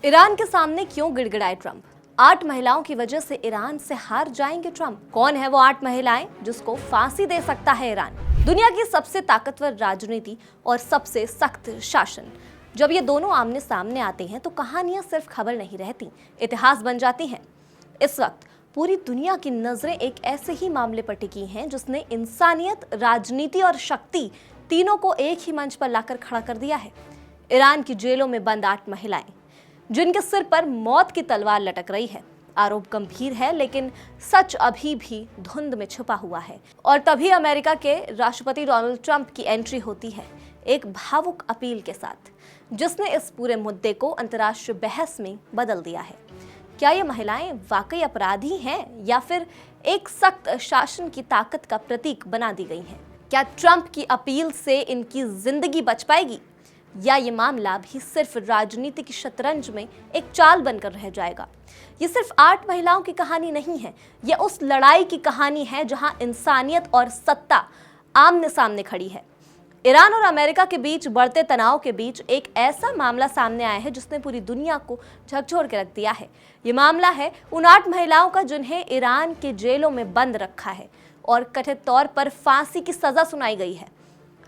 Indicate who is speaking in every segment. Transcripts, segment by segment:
Speaker 1: Iran के सामने क्यों गिड़गिड़ाए ट्रंप? 8 महिलाओं की वजह से ईरान से हार जाएंगे ट्रंप? कौन है वो 8 महिलाएं जिसको फांसी दे सकता है ईरान? दुनिया की सबसे ताकतवर राजनीति और सबसे सख्त शासन, जब ये दोनों आमने सामने आते हैं तो कहानियां सिर्फ खबर नहीं रहती, इतिहास बन जाती हैं। इस वक्त पूरी दुनिया की नजरें एक ऐसे ही मामले पर टिकी हैं जिसने इंसानियत, राजनीति और शक्ति तीनों को एक ही मंच पर लाकर खड़ा कर दिया है। ईरान की जेलों में बंद 8 महिलाएं, जिनके सिर पर मौत की तलवार लटक रही है। आरोप गंभीर है, लेकिन सच अभी भी धुंध में छुपा हुआ है। और तभी अमेरिका के राष्ट्रपति डोनाल्ड ट्रंप की एंट्री होती है, एक भावुक अपील के साथ, जिसने इस पूरे मुद्दे को अंतर्राष्ट्रीय बहस में बदल दिया है। क्या ये महिलाएं वाकई अपराधी हैं या फिर एक सख्त शासन की ताकत का प्रतीक बना दी गई हैं? क्या ट्रंप की अपील से इनकी जिंदगी बच पाएगी, या ये मामला भी सिर्फ राजनीति की शतरंज में एक चाल बनकर रह जाएगा? ये सिर्फ 8 महिलाओं की कहानी नहीं है, ये उस लड़ाई की कहानी है जहां इंसानियत और सत्ता आमने सामने खड़ी है। ईरान और अमेरिका के बीच बढ़ते तनाव के बीच एक ऐसा मामला सामने आया है जिसने पूरी दुनिया को झकझोर के रख दिया है। ये मामला है उन 8 महिलाओं का जिन्हें ईरान के जेलों में बंद रखा है और कथित तौर पर फांसी की सजा सुनाई गई है।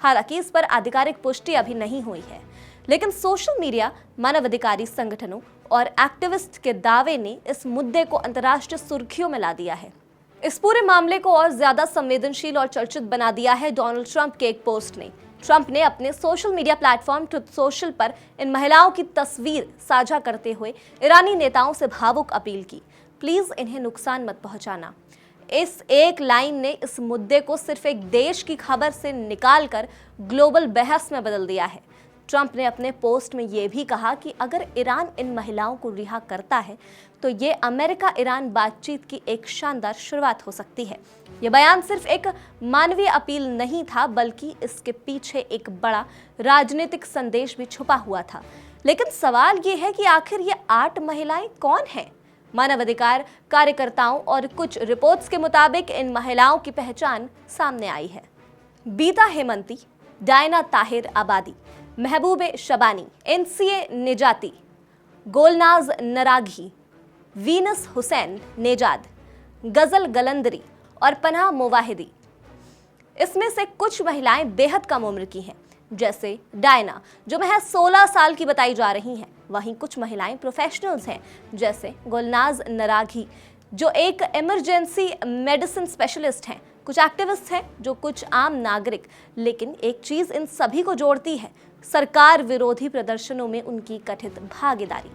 Speaker 1: हालांकि इस पर आधिकारिक पुष्टि अभी नहीं हुई है, लेकिन सोशल मीडिया, मानवाधिकारी संगठनों और एक्टिविस्ट के दावे ने इस मुद्दे को अंतर्राष्ट्रीय सुर्खियों में ला दिया है। इस पूरे मामले को और ज्यादा संवेदनशील और चर्चित बना दिया है डोनाल्ड ट्रंप के एक पोस्ट ने। ट्रंप ने अपने social media platform truth social पर इन महिलाओं की तस्वीर साझा करते हुए ईरानी नेताओं से भावुक अपील की, प्लीज इन्हें नुकसान मत पहुंचाना। इस एक लाइन ने इस मुद्दे को सिर्फ एक देश की खबर से निकालकर ग्लोबल बहस में बदल दिया है। ट्रंप ने अपने पोस्ट में यह भी कहा कि अगर ईरान इन महिलाओं को रिहा करता है तो ये अमेरिका ईरान बातचीत की एक शानदार शुरुआत हो सकती है। यह बयान सिर्फ एक मानवीय अपील नहीं था, बल्कि इसके पीछे एक बड़ा राजनीतिक संदेश भी छुपा हुआ था। लेकिन सवाल ये है कि आखिर ये 8 महिलाएं कौन हैं? मानवाधिकार कार्यकर्ताओं और कुछ रिपोर्ट्स के मुताबिक इन महिलाओं की पहचान सामने आई है। बीता हेमंती, डायना ताहिर आबादी, महबूबे शबानी, एनसीए निजाती, गोलनाज नराघी, वीनस हुसैन नेजाद, गजल गलंदरी और पनाह मोवाहिदी। इसमें से कुछ महिलाएं बेहद कम उम्र की हैं, जैसे डायना जो महज 16 साल की बताई जा रही हैं। वहीं कुछ महिलाएं प्रोफेशनल्स हैं, जैसे गुलनाज नराघी जो एक इमरजेंसी मेडिसिन स्पेशलिस्ट हैं, कुछ एक्टिविस्ट हैं जो कुछ आम नागरिक। लेकिन एक चीज इन सभी को जोड़ती है, सरकार विरोधी प्रदर्शनों में उनकी कथित भागीदारी।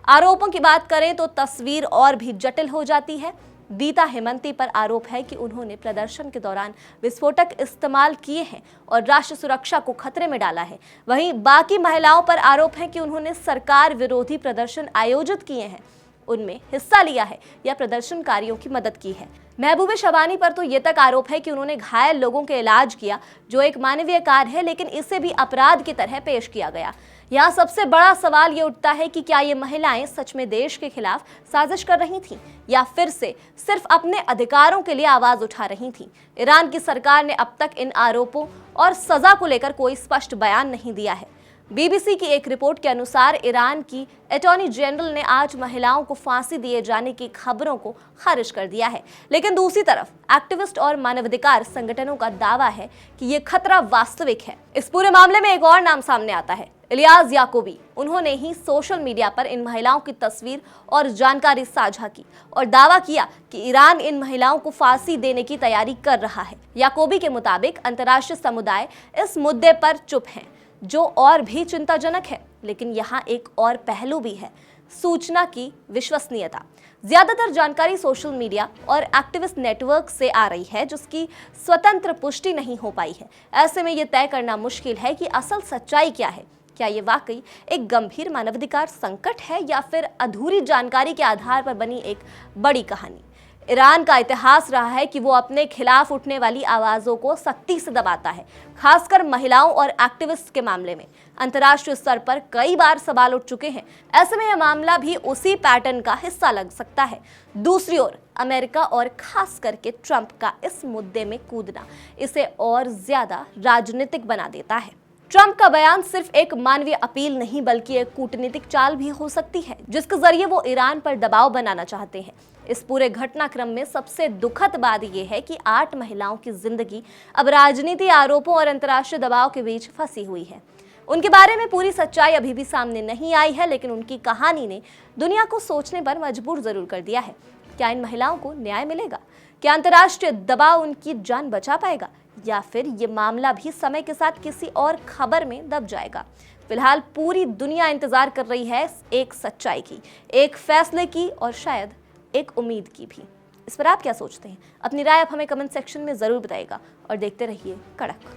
Speaker 1: आरोपों की बात करें तो तस्वीर और भी जटिल हो जाती है। बीता हेमंती पर आरोप है कि उन्होंने प्रदर्शन के दौरान विस्फोटक इस्तेमाल किए हैं और राष्ट्र सुरक्षा को खतरे में डाला है। वहीं बाकी महिलाओं पर आरोप है कि उन्होंने सरकार विरोधी प्रदर्शन आयोजित किए हैं, उनमें हिस्सा लिया है या प्रदर्शनकारियों की मदद की है। महबूबे शबानी पर तो ये तक आरोप है कि उन्होंने घायल लोगों के इलाज किया, जो एक मानवीय कार्य है, लेकिन इसे भी अपराध की तरह पेश किया गया। यहाँ सबसे बड़ा सवाल ये उठता है कि क्या ये महिलाएं सच में देश के खिलाफ साजिश कर रही थीं, या फिर से सिर्फ अपने अधिकारों के लिए आवाज उठा रही थीं? ईरान की सरकार ने अब तक इन आरोपों और सजा को लेकर कोई स्पष्ट बयान नहीं दिया है। बीबीसी की एक रिपोर्ट के अनुसार ईरान की अटॉर्नी जनरल ने आज महिलाओं को फांसी दिए जाने की खबरों को खारिज कर दिया है। लेकिन दूसरी तरफ एक्टिविस्ट और मानवाधिकार संगठनों का दावा है कि ये खतरा वास्तविक है। इस पूरे मामले में एक और नाम सामने आता है, इलियास याकूबी। उन्होंने ही सोशल मीडिया पर इन महिलाओं की तस्वीर और जानकारी साझा की और दावा किया कि ईरान इन महिलाओं को फांसी देने की तैयारी कर रहा है। याकूबी के मुताबिक अंतर्राष्ट्रीय समुदाय इस मुद्दे पर चुप है, जो और भी चिंताजनक है। लेकिन यहाँ एक और पहलू भी है, सूचना की विश्वसनीयता। ज्यादातर जानकारी सोशल मीडिया और एक्टिविस्ट नेटवर्क से आ रही है, जिसकी स्वतंत्र पुष्टि नहीं हो पाई है। ऐसे में ये तय करना मुश्किल है कि असल सच्चाई क्या है। क्या ये वाकई एक गंभीर मानवाधिकार संकट है, या फिर अधूरी जानकारी के आधार पर बनी एक बड़ी कहानी? ईरान का इतिहास रहा है कि वो अपने खिलाफ उठने वाली आवाजों को सख्ती से दबाता है, खासकर महिलाओं और एक्टिविस्ट के मामले में। अंतर्राष्ट्रीय स्तर पर कई बार सवाल उठ चुके हैं। ऐसे में यह मामला भी उसी पैटर्न का हिस्सा लग सकता है। दूसरी ओर अमेरिका और खास करके ट्रंप का इस मुद्दे में कूदना इसे और ज्यादा राजनीतिक बना देता है। ट्रंप का बयान सिर्फ एक मानवीय अपील नहीं बल्कि एक कूटनीतिक चाल भी हो सकती है, जिसके जरिए वो ईरान पर दबाव बनाना चाहते हैं। इस पूरे घटनाक्रम में सबसे दुखद बात यह है कि 8 महिलाओं की जिंदगी अब राजनीति, आरोपों और अंतर्राष्ट्रीय दबाव के बीच फंसी हुई है। उनके बारे में पूरी सच्चाई अभी भी सामने नहीं आई है, लेकिन उनकी कहानी ने दुनिया को सोचने पर मजबूर जरूर कर दिया है। क्या इन महिलाओं को न्याय मिलेगा? क्या अंतर्राष्ट्रीय दबाव उनकी जान बचा पाएगा, या फिर ये मामला भी समय के साथ किसी और खबर में दब जाएगा? फिलहाल पूरी दुनिया इंतजार कर रही है एक सच्चाई की, एक फैसले की और शायद एक उम्मीद की भी। इस पर आप क्या सोचते हैं? अपनी राय आप हमें कमेंट सेक्शन में जरूर बताइएगा और देखते रहिए कड़क।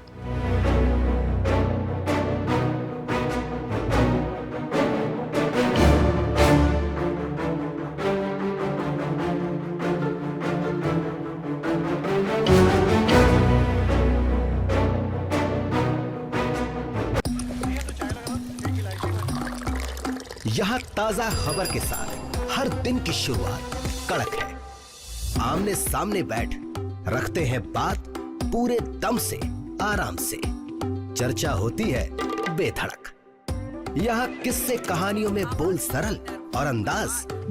Speaker 2: यहाँ ताजा खबर के साथ हर दिन की शुरुआत कड़क है। आमने सामने बैठ रखते हैं बात पूरे दम से, आराम से। चर्चा होती है बेधड़क। यहाँ किस्से कहानियों में बोल सरल और अंदाज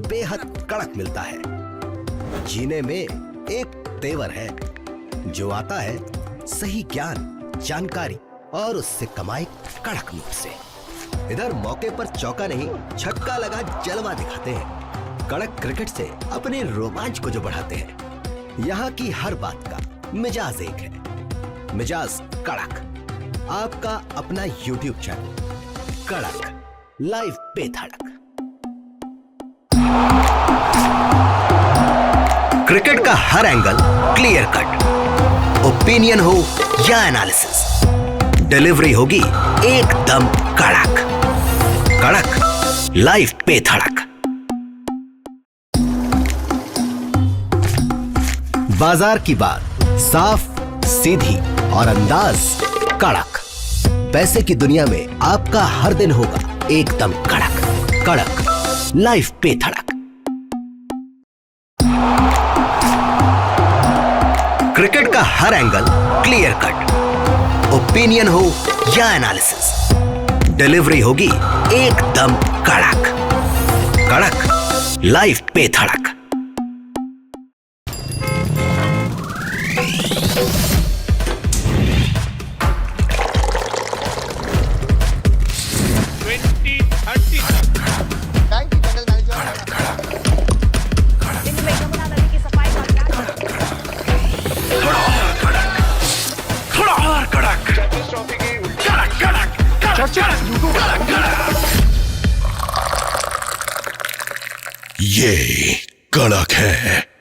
Speaker 2: बेहद कड़क मिलता है। जीने में एक तेवर है जो आता है सही ज्ञान, जानकारी और उससे कमाई कड़क नोट से। इधर मौके पर चौका नहीं, छक्का लगा जलवा दिखाते हैं। कड़क क्रिकेट से अपने रोमांच को जो बढ़ाते हैं। यहाँ की हर बात का मिजाज एक है, मिजाज कड़क। आपका अपना YouTube चैनल कड़क, लाइव बेधड़क। क्रिकेट का हर एंगल क्लियर कट, ओपिनियन हो या एनालिसिस, डिलीवरी होगी एकदम कड़क। कड़क, लाइव पे धड़क। बाजार की बात साफ, सीधी और अंदाज कड़क। पैसे की दुनिया में आपका हर दिन होगा एकदम कड़क। कड़क, लाइव पे धड़क। क्रिकेट का हर एंगल क्लियर कट, ओपिनियन हो या एनालिसिस, डिलीवरी होगी एकदम कड़क। कड़क, लाइव पे धड़क।
Speaker 3: ये कड़क है।